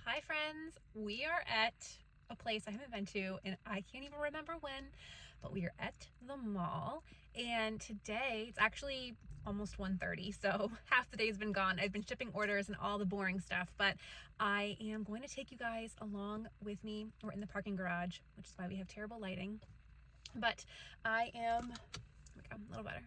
Hi friends, we are at a place I haven't been to and I can't even remember when, but we are at the mall, and today it's actually almost 1:30, so half the day's been gone. I've been shipping orders and all the boring stuff, but I am going to take you guys along with me. We're in the parking garage, which is why we have terrible lighting, but a little better.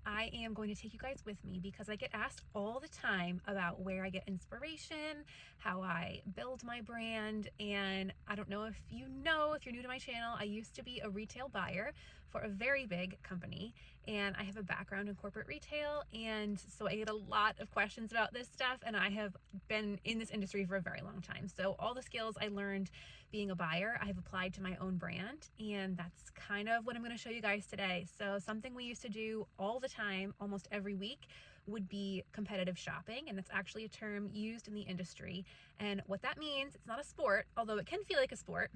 I am going to take you guys with me because I get asked all the time about where I get inspiration, how I build my brand, and I don't know if you know, if you're new to my channel, I used to be a retail buyer for a very big company, and I have a background in corporate retail, and so I get a lot of questions about this stuff, and I have been in this industry for a very long time. So all the skills I learned being a buyer, I have applied to my own brand, and that's kind of what I'm going to show you guys today. So something we used to do all the time, almost every week, would be competitive shopping, and that's actually a term used in the industry. And what that means, it's not a sport, although it can feel like a sport.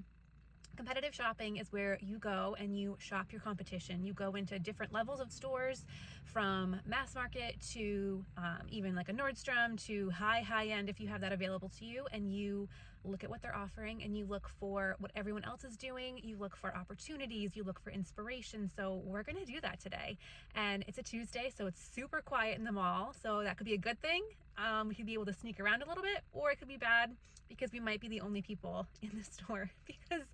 Competitive shopping is where you go and you shop your competition. You go into different levels of stores, from mass market to even like a Nordstrom to high end if you have that available to you, and you look at what they're offering and you look for what everyone else is doing. You look for opportunities, you look for inspiration. So we're gonna do that today, and it's a Tuesday, so it's super quiet in the mall, so that could be a good thing. We could be able to sneak around a little bit, or it could be bad because we might be the only people in the store because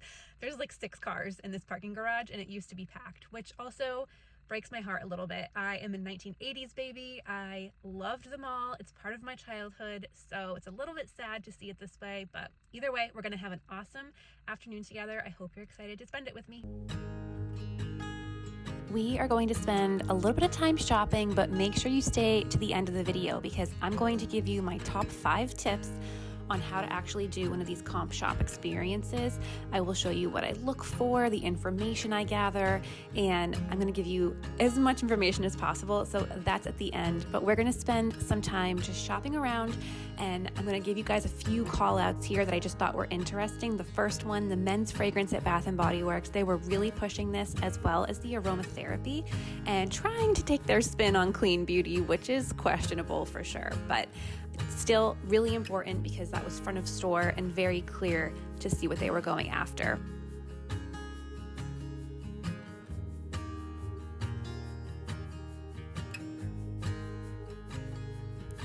there's like 6 cars in this parking garage and it used to be packed, which also breaks my heart a little bit. I am a 1980s baby. I loved the mall. It's part of my childhood, so it's a little bit sad to see it this way, but either way, we're gonna have an awesome afternoon together. I hope you're excited to spend it with me. We are going to spend a little bit of time shopping, but make sure you stay to the end of the video because I'm going to give you my top 5 tips on how to actually do one of these comp shop experiences. I will show you what I look for, the information I gather, and I'm going to give you as much information as possible. So that's at the end, but we're going to spend some time just shopping around, and I'm going to give you guys a few call outs here that I just thought were interesting. The first one, the men's fragrance at Bath & Body Works. They were really pushing this, as well as the aromatherapy, and trying to take their spin on clean beauty, which is questionable for sure, but still really important because that was front of store and very clear to see what they were going after.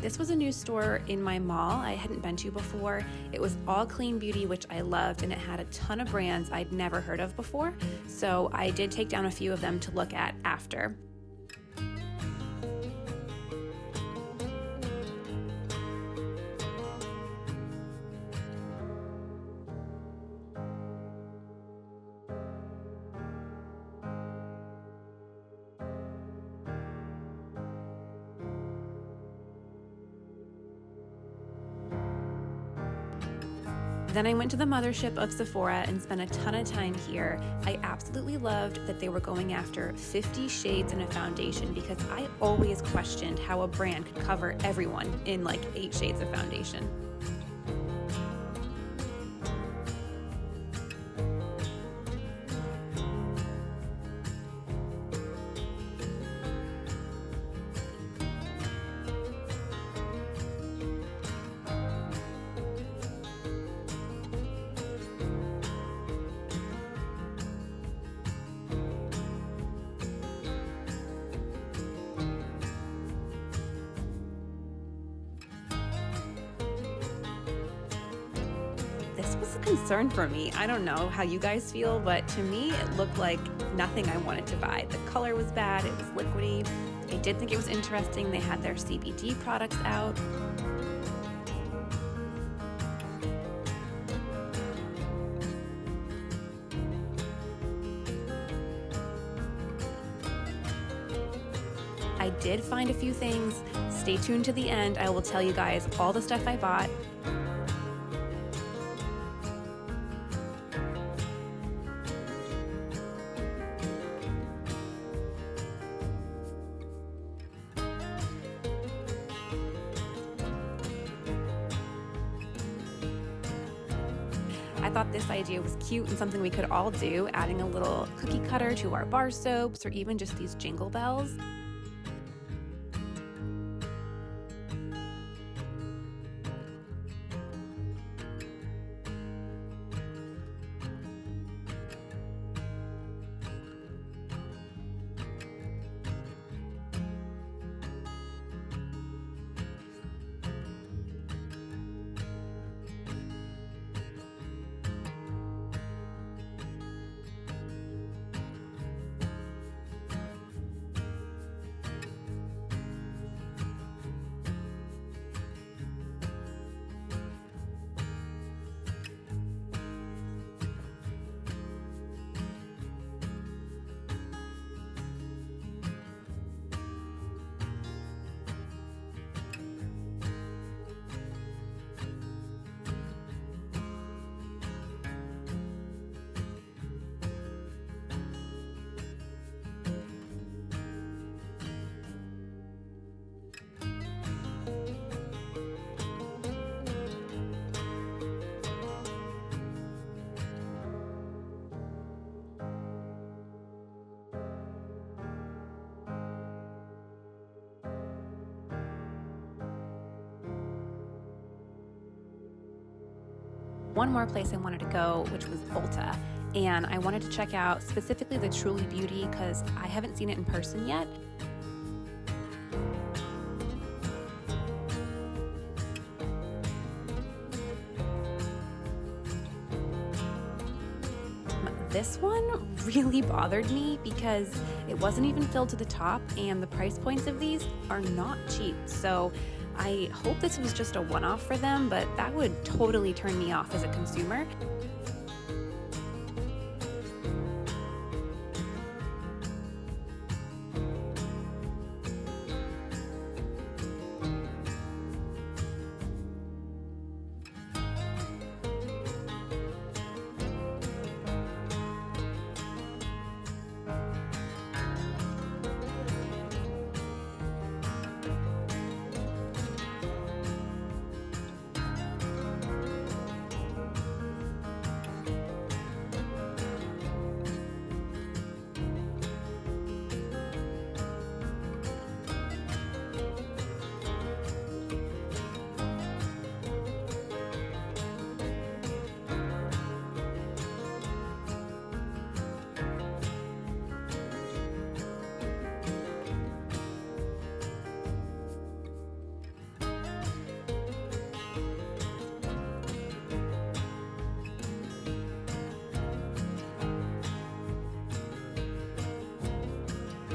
This was a new store in my mall I hadn't been to before. It was all clean beauty, which I loved, and it had a ton of brands I'd never heard of before. So I did take down a few of them to look at after. Then I went to the mothership of Sephora and spent a ton of time here. I absolutely loved that they were going after 50 shades in a foundation because I always questioned how a brand could cover everyone in like 8 shades of foundation. This was a concern for me. I don't know how you guys feel, but to me, it looked like nothing I wanted to buy. The color was bad, it was liquidy. I did think it was interesting. They had their CBD products out. I did find a few things. Stay tuned to the end. I will tell you guys all the stuff I bought. I thought this idea was cute and something we could all do, adding a little cookie cutter to our bar soaps or even just these jingle bells. one more place I wanted to go, which was Ulta. And I wanted to check out specifically the Truly Beauty because I haven't seen it in person yet. This one really bothered me because it wasn't even filled to the top, and the price points of these are not cheap. So I hope this was just a one-off for them, but that would totally turn me off as a consumer.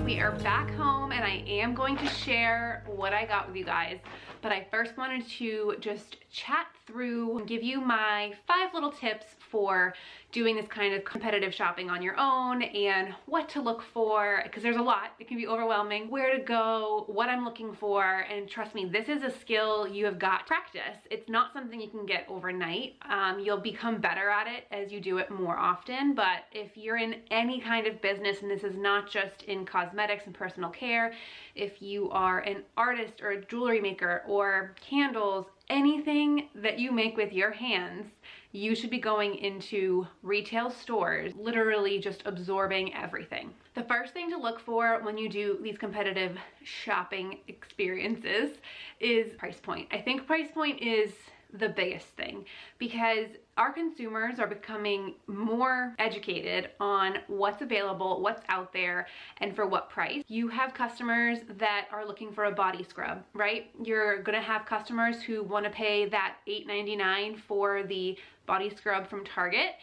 We are back home and I am going to share what I got with you guys, but I first wanted to just chat through and give you my 5 little tips for doing this kind of competitive shopping on your own and what to look for, because there's a lot. It can be overwhelming. Where to go, what I'm looking for, and trust me, this is a skill you have got to practice. It's not something you can get overnight. You'll become better at it as you do it more often, but if you're in any kind of business, and this is not just in cosmetics and personal care, if you are an artist or a jewelry maker or candles, anything that you make with your hands, you should be going into retail stores, literally just absorbing everything. The first thing to look for when you do these competitive shopping experiences is price point. I think price point is the biggest thing because our consumers are becoming more educated on what's available, what's out there, and for what price. You have customers that are looking for a body scrub, right? You're gonna have customers who wanna pay that $8.99 for the body scrub from Target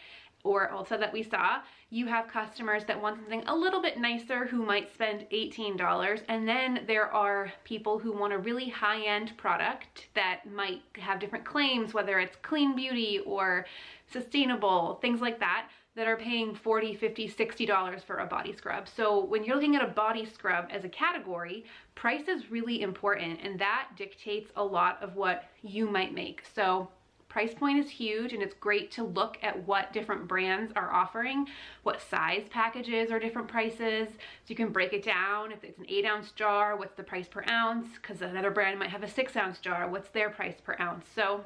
or Ulta that we saw. You have customers that want something a little bit nicer who might spend $18, and then there are people who want a really high-end product that might have different claims, whether it's clean beauty or sustainable, things like that, that are paying $40, $50, $60 for a body scrub. So when you're looking at a body scrub as a category, price is really important, and that dictates a lot of what you might make. So price point is huge, and it's great to look at what different brands are offering, what size packages are different prices, so you can break it down. If it's an 8-ounce jar, what's the price per ounce? Because another brand might have a 6-ounce jar, what's their price per ounce? So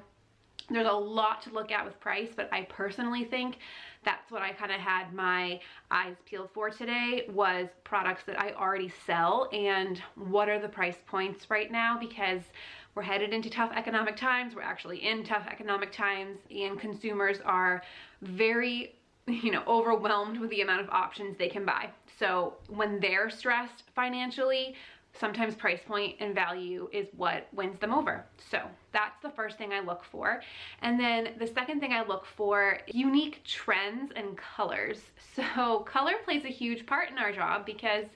there's a lot to look at with price, but I personally think that's what I kind of had my eyes peeled for today, was products that I already sell and what are the price points right now, because we're headed into tough economic times. We're actually in tough economic times, and consumers are very, overwhelmed with the amount of options they can buy. So when they're stressed financially, sometimes price point and value is what wins them over. So that's the first thing I look for. And then the second thing I look for, unique trends and colors. So color plays a huge part in our job, because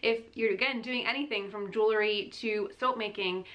if you're, again, doing anything from jewelry to soap making,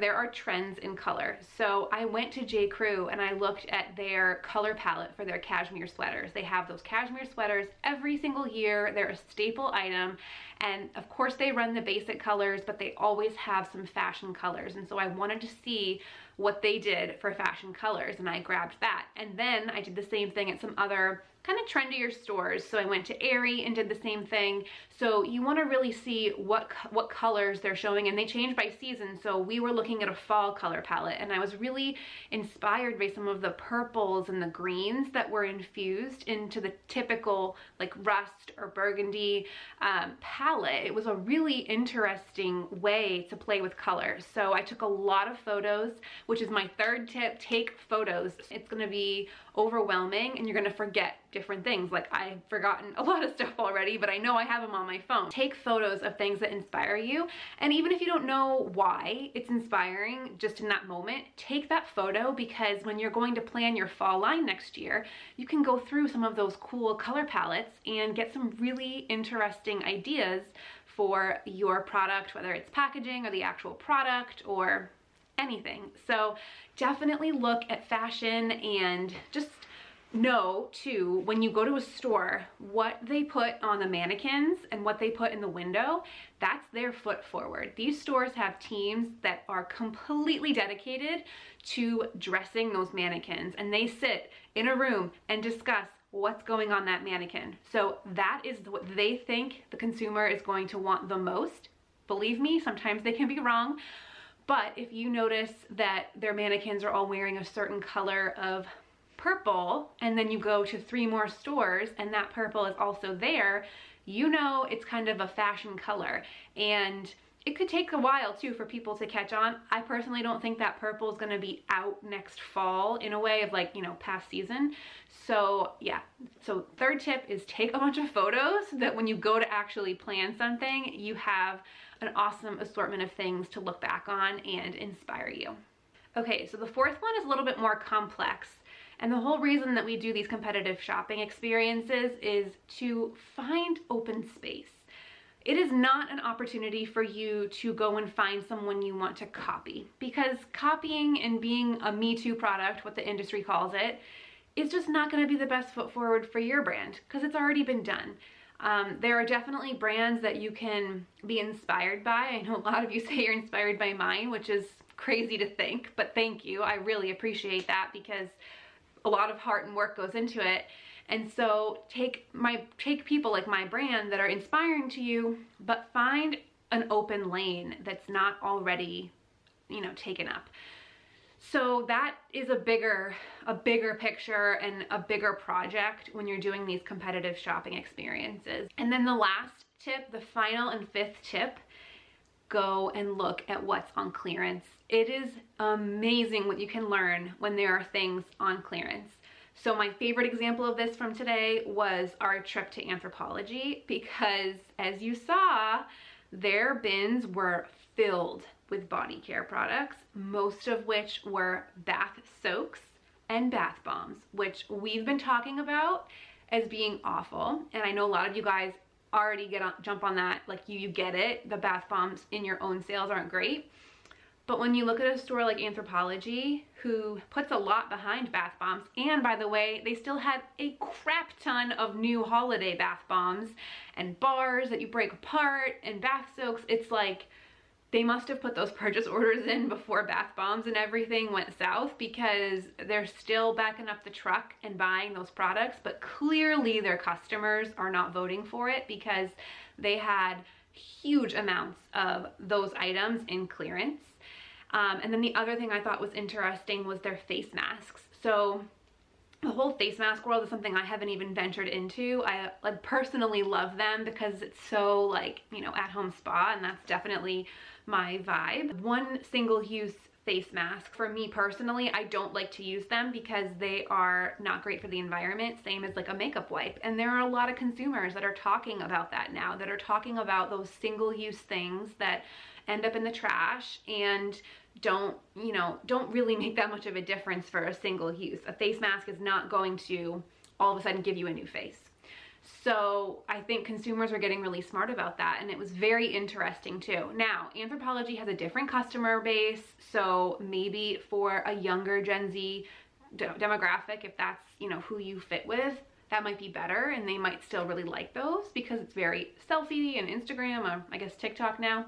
there are trends in color. So I went to J. Crew and I looked at their color palette for their cashmere sweaters. They have those cashmere sweaters every single year. They're a staple item. And of course they run the basic colors, but they always have some fashion colors. And so I wanted to see what they did for fashion colors, and I grabbed that. And then I did the same thing at some other kind of trendier stores. So I went to Aerie and did the same thing. So you want to really see what colors they're showing, and they change by season. So we were looking at a fall color palette, and I was really inspired by some of the purples and the greens that were infused into the typical like rust or burgundy palette. It was a really interesting way to play with colors. So I took a lot of photos which is my third tip. Take photos. It's gonna be overwhelming and you're gonna forget different things. Like, I've forgotten a lot of stuff already, but I know I have them on my phone. Take photos of things that inspire you, and even if you don't know why it's inspiring just in that moment, take that photo, because when you're going to plan your fall line next year, you can go through some of those cool color palettes and get some really interesting ideas for your product, whether it's packaging or the actual product or anything. So definitely look at fashion, and just know too, when you go to a store, what they put on the mannequins and what they put in the window, that's their foot forward. These stores have teams that are completely dedicated to dressing those mannequins, and they sit in a room and discuss what's going on that mannequin. So that is what they think the consumer is going to want the most. Believe me, sometimes they can be wrong, but if you notice that their mannequins are all wearing a certain color of purple, and then you go to 3 more stores and that purple is also there, you know it's kind of a fashion color. And it could take a while too for people to catch on. I personally don't think that purple is going to be out next fall in a way of, like, you know, past season. So yeah, so third tip is take a bunch of photos so that when you go to actually plan something, you have an awesome assortment of things to look back on and inspire you. Okay, so the fourth one is a little bit more complex. And the whole reason that we do these competitive shopping experiences is to find open space. It is not an opportunity for you to go and find someone you want to copy, because copying and being a Me Too product, what the industry calls it, is just not going to be the best foot forward for your brand, because it's already been done. There are definitely brands that you can be inspired by. I know a lot of you say you're inspired by mine, which is crazy to think, but thank you. I really appreciate that, because a lot of heart and work goes into it. And so take people like my brand that are inspiring to you, but find an open lane that's not already, you know, taken up. So that is a bigger picture and a bigger project when you're doing these competitive shopping experiences. And then the last tip, the final and fifth tip, go and look at what's on clearance. It is amazing what you can learn when there are things on clearance. So my favorite example of this from today was our trip to Anthropologie, because as you saw, their bins were filled with body care products, most of which were bath soaks and bath bombs, which we've been talking about as being awful. And I know a lot of you guys already jump on that, like you get it. The bath bombs in your own sales aren't great. But when you look at a store like Anthropologie, who puts a lot behind bath bombs, and by the way, they still had a crap ton of new holiday bath bombs and bars that you break apart and bath soaks, it's like they must have put those purchase orders in before bath bombs and everything went south, because they're still backing up the truck and buying those products, but clearly their customers are not voting for it, because they had huge amounts of those items in clearance. And then the other thing I thought was interesting was their face masks. So the whole face mask world is something I haven't even ventured into. I personally love them because it's so, like, you know, at home spa, and that's definitely my vibe. One single use face mask, for me personally, I don't like to use them because they are not great for the environment, same as like a makeup wipe. And there are a lot of consumers that are talking about that now, that are talking about those single use things that end up in the trash and don't really make that much of a difference for a single use. A face mask is not going to all of a sudden give you a new face. So I think consumers are getting really smart about that, and it was very interesting too. Now, Anthropologie has a different customer base, so maybe for a younger Gen Z demographic, if that's, you know, who you fit with, that might be better, and they might still really like those because it's very selfie and Instagram, or I guess TikTok now.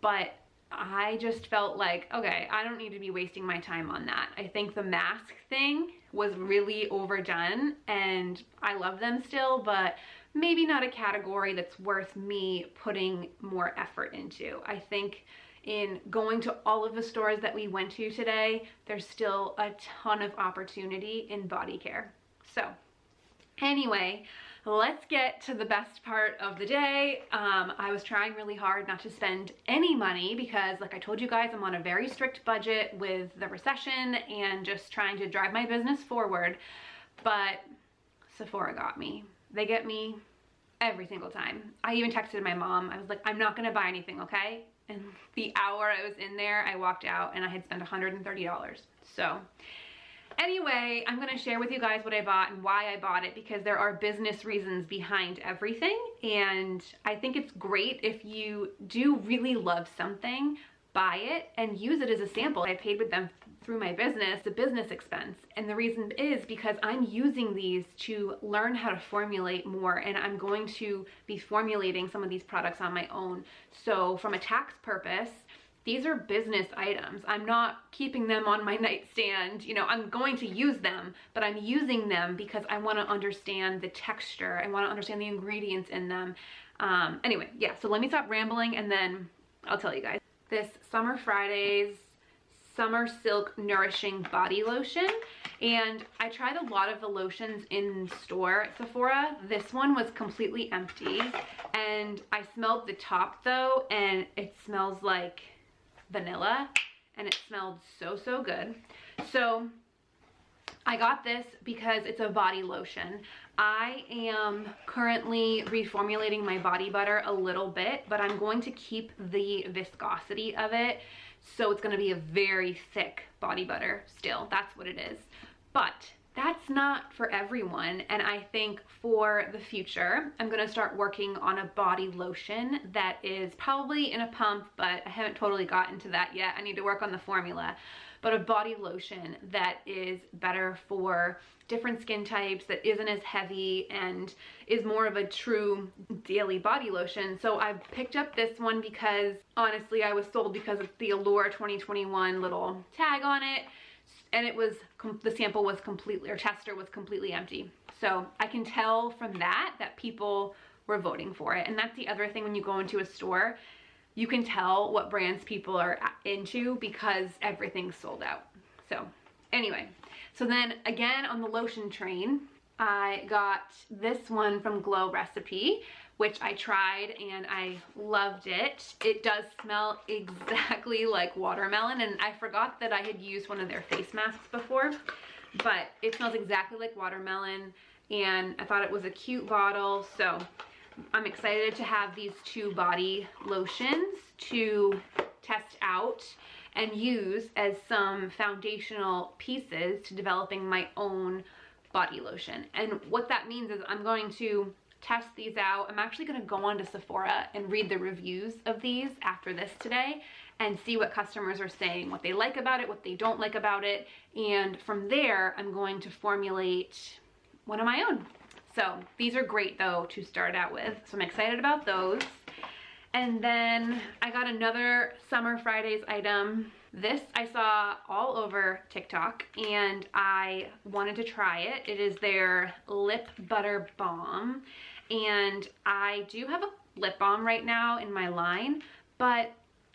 But I just felt like, okay, I don't need to be wasting my time on that. I think the mask thing was really overdone, and I love them still, but maybe not a category that's worth me putting more effort into. I think in going to all of the stores that we went to today, there's still a ton of opportunity in body care. So Anyway, let's get to the best part of the day. I was trying really hard not to spend any money because, like I told you guys, I'm on a very strict budget with the recession and just trying to drive my business forward. But Sephora got me. They get me every single time. I even texted my mom. I was like, I'm not gonna buy anything, okay? And the hour I was in there, I walked out and I had spent $130. So anyway, I'm gonna share with you guys what I bought and why I bought it, because there are business reasons behind everything. And I think it's great if you do really love something, buy it and use it as a sample. I paid with them through my business, the business expense. And the reason is because I'm using these to learn how to formulate more, and I'm going to be formulating some of these products on my own. So from a tax purpose, these are business items. I'm not keeping them on my nightstand. You know, I'm going to use them, but I'm using them because I want to understand the texture. I want to understand the ingredients in them. Anyway, yeah, so let me stop rambling and then I'll tell you guys. This Summer Fridays Summer Silk Nourishing Body Lotion. And I tried a lot of the lotions in store at Sephora. This one was completely empty. And I smelled the top though, and it smells like vanilla, and it smelled so, so good. So I got this because it's a body lotion. I am currently reformulating my body butter a little bit, but I'm going to keep the viscosity of it. So it's gonna be a very thick body butter still. That's what it is. But that's not for everyone. And I think for the future, I'm gonna start working on a body lotion that is probably in a pump, but I haven't totally gotten to that yet. I need to work on the formula. But a body lotion that is better for different skin types, that isn't as heavy and is more of a true daily body lotion. So I picked up this one because honestly I was sold because of the Allure 2021 little tag on it, and it was, the sample was completely, or tester was completely empty. So I can tell from that people were voting for it. And that's the other thing when you go into a store, you can tell what brands people are into because everything's sold out. So anyway, so then again on the lotion train, I got this one from Glow Recipe, which I tried and I loved it. It does smell exactly like watermelon, and I forgot that I had used one of their face masks before, but it smells exactly like watermelon, and I thought it was a cute bottle. So I'm excited to have these two body lotions to test out and use as some foundational pieces to developing my own body lotion. And what that means is I'm going to test these out. I'm actually going to go on to Sephora and read the reviews of these after this today and see what customers are saying, what they like about it, what they don't like about it. And from there, I'm going to formulate one of my own. So these are great though to start out with. So I'm excited about those. And then I got another Summer Fridays item. This I saw all over TikTok and I wanted to try it. It is their lip butter balm. And I do have a lip balm right now in my line, but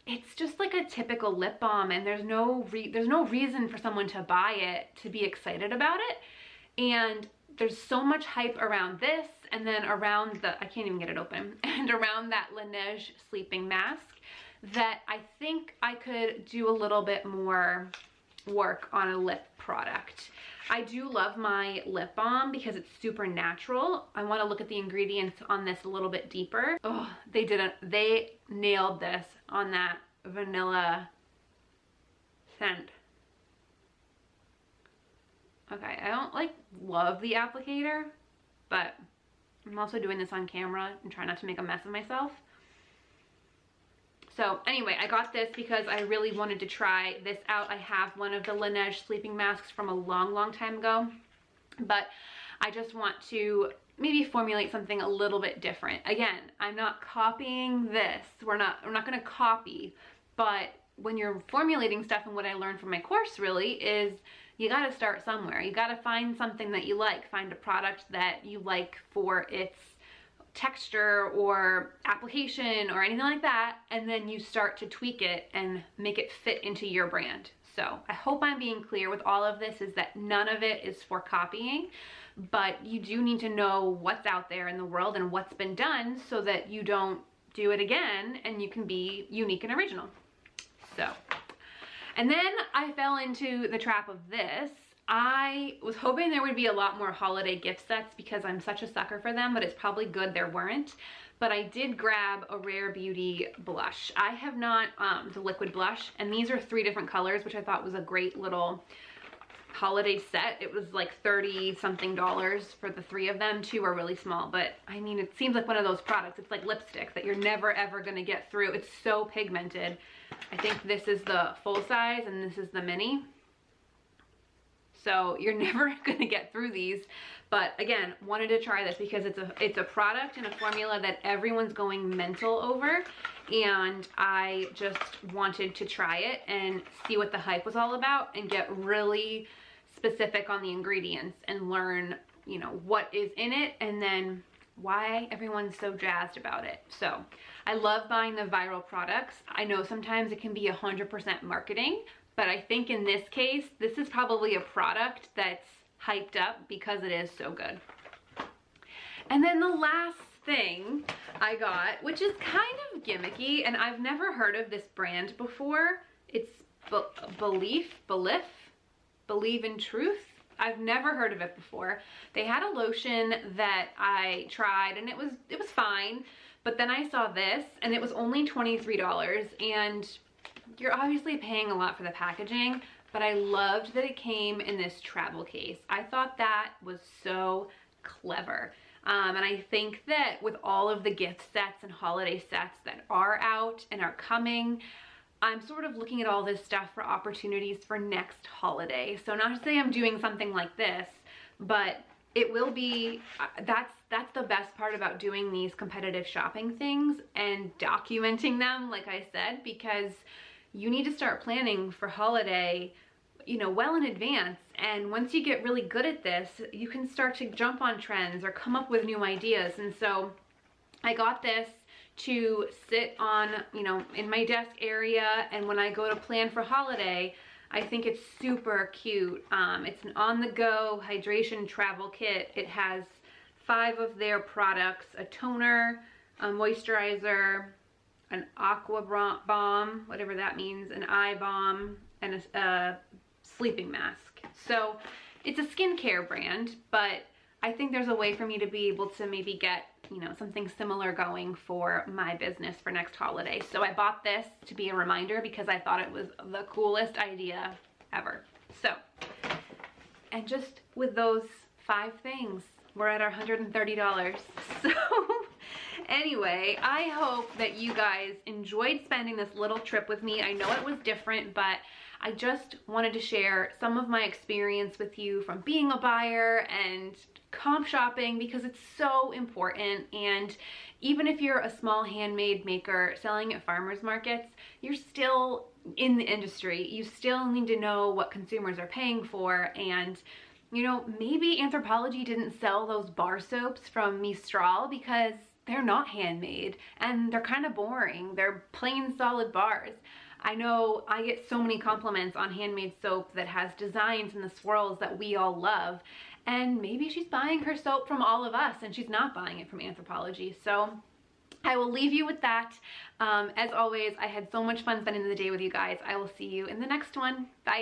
it's just like a typical lip balm, and there's no reason for someone to buy it to be excited about it. And there's so much hype around this, and then around the, I can't even get it open, and around that Laneige sleeping mask, that I think I could do a little bit more work on a lip product. I do love my lip balm because it's super natural. I want to look at the ingredients on this a little bit deeper. Oh, they nailed this on that vanilla scent. Okay, I don't like love the applicator, but I'm also doing this on camera and trying not to make a mess of myself. So anyway, I got this because I really wanted to try this out. I have one of the Laneige sleeping masks from a long, long time ago, but I just want to maybe formulate something a little bit different. Again, I'm not copying this. We're not going to copy, but when you're formulating stuff, and what I learned from my course really is you got to start somewhere. You got to find something that you like, find a product that you like for its texture or application or anything like that, and then you start to tweak it and make it fit into your brand. So I hope I'm being clear with all of this, is that none of it is for copying, but you do need to know what's out there in the world and what's been done so that you don't do it again and you can be unique and original. So, and then I fell into the trap of this. I was hoping there would be a lot more holiday gift sets because I'm such a sucker for them, but it's probably good there weren't. But I did grab a Rare Beauty blush. I have not, the liquid blush, and these are 3 different colors, which I thought was a great little holiday set. It was like 30 something dollars for the 3 of them. 2 are really small, but I mean, it seems like one of those products. It's like lipstick that you're never ever gonna get through. It's so pigmented. I think this is the full size and this is the mini. So you're never gonna get through these. But again, wanted to try this because it's a product and a formula that everyone's going mental over, and I just wanted to try it and see what the hype was all about and get really specific on the ingredients and learn, you know, what is in it and then why everyone's so jazzed about it. So I love buying the viral products. I know sometimes it can be 100% marketing, but I think in this case, this is probably a product that's hyped up because it is so good. And then the last thing I got, which is kind of gimmicky, and I've never heard of this brand before. It's Believe in Truth. I've never heard of it before. They had a lotion that I tried and it was fine, but then I saw this and it was only $23, and you're obviously paying a lot for the packaging, but I loved that it came in this travel case. I thought that was so clever. And I think that with all of the gift sets and holiday sets that are out and are coming, I'm sort of looking at all this stuff for opportunities for next holiday. So not to say I'm doing something like this, but it will be, that's the best part about doing these competitive shopping things and documenting them, like I said, because you need to start planning for holiday, you know, well in advance. And once you get really good at this, you can start to jump on trends or come up with new ideas. And so I got this to sit on, you know, in my desk area, and when I go to plan for holiday, I think it's super cute. It's an on-the-go hydration travel kit. It has 5 of their products: a toner, a moisturizer, an aqua balm, whatever that means, an eye balm, and a sleeping mask. So it's a skincare brand, but I think there's a way for me to be able to maybe get, you know, something similar going for my business for next holiday. So I bought this to be a reminder because I thought it was the coolest idea ever. So, and just with those 5 things, we're at our $130. So anyway, I hope that you guys enjoyed spending this little trip with me. I know it was different, but I just wanted to share some of my experience with you from being a buyer and comp shopping, because it's so important. And even if you're a small handmade maker selling at farmers markets, you're still in the industry. You still need to know what consumers are paying for. And you know, maybe Anthropologie didn't sell those bar soaps from Mistral because they're not handmade and they're kind of boring. They're plain solid bars. I know I get so many compliments on handmade soap that has designs and the swirls that we all love. And maybe she's buying her soap from all of us and she's not buying it from Anthropologie. So I will leave you with that. As always, I had so much fun spending the day with you guys. I will see you in the next one. Bye.